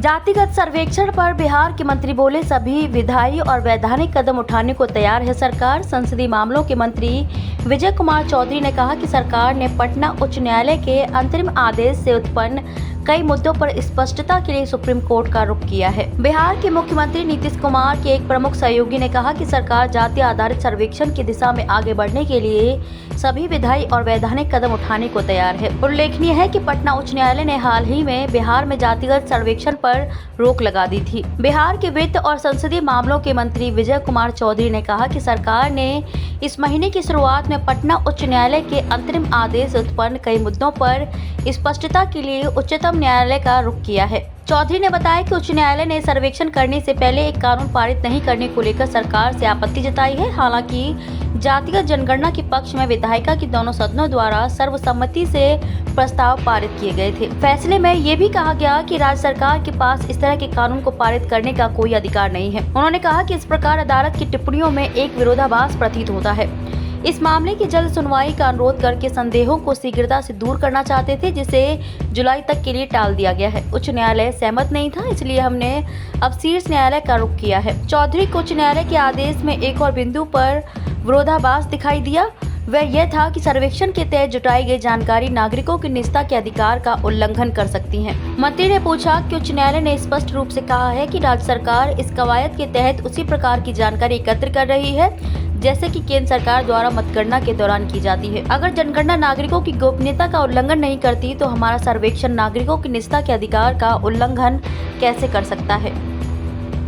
जातिगत सर्वेक्षण पर बिहार के मंत्री बोले, सभी विधायी और वैधानिक कदम उठाने को तैयार है सरकार। संसदीय मामलों के मंत्री विजय कुमार चौधरी ने कहा कि सरकार ने पटना उच्च न्यायालय के अंतरिम आदेश से उत्पन्न कई मुद्दों पर स्पष्टता के लिए सुप्रीम कोर्ट का रुख किया है। बिहार के मुख्यमंत्री नीतीश कुमार के एक प्रमुख सहयोगी ने कहा कि सरकार जाति आधारित सर्वेक्षण की दिशा में आगे बढ़ने के लिए सभी विधायी और वैधानिक कदम उठाने को तैयार है। उल्लेखनीय है कि पटना उच्च न्यायालय ने हाल ही में बिहार में जातिगत सर्वेक्षण पर रोक लगा दी थी। बिहार के वित्त और संसदीय मामलों के मंत्री विजय कुमार चौधरी ने कहा कि सरकार ने इस महीने की शुरुआत में पटना उच्च न्यायालय के अंतरिम आदेश से उत्पन्न कई मुद्दों पर स्पष्टता के लिए उच्चतम न्यायालय का रुख किया है। चौधरी ने बताया कि उच्च न्यायालय ने सर्वेक्षण करने से पहले एक कानून पारित नहीं करने को लेकर सरकार से आपत्ति जताई है। हालांकि जातिगत जनगणना के पक्ष में विधायिका की दोनों सदनों द्वारा सर्वसम्मति से प्रस्ताव पारित किए गए थे। फैसले में ये भी कहा गया कि राज्य सरकार के पास इस तरह के कानून को पारित करने का कोई अधिकार नहीं है। उन्होंने कहा कि इस प्रकार अदालत की टिप्पणियों में एक विरोधाभास प्रतीत होता है। इस मामले की जल्द सुनवाई का अनुरोध करके संदेहों को शीघ्रता से दूर करना चाहते थे, जिसे जुलाई तक के लिए टाल दिया गया है। उच्च न्यायालय सहमत नहीं था, इसलिए हमने अब शीर्ष न्यायालय का रुख किया है। चौधरी को उच्च न्यायालय के आदेश में एक और बिंदु पर विरोधाभास दिखाई दिया, वह यह था कि सर्वेक्षण के तहत जुटाई गई जानकारी नागरिकों की निजता के अधिकार का उल्लंघन कर सकती है। मंत्री ने पूछा कि उच्च न्यायालय ने स्पष्ट रूप से कहा है कि राज्य सरकार इस कवायद के तहत उसी प्रकार की जानकारी एकत्र कर रही है जैसे कि केंद्र सरकार द्वारा मतगणना के दौरान की जाती है। अगर जनगणना नागरिकों की गोपनीयता का उल्लंघन नहीं करती तो हमारा सर्वेक्षण नागरिकों की निजता के अधिकार का उल्लंघन कैसे कर सकता है।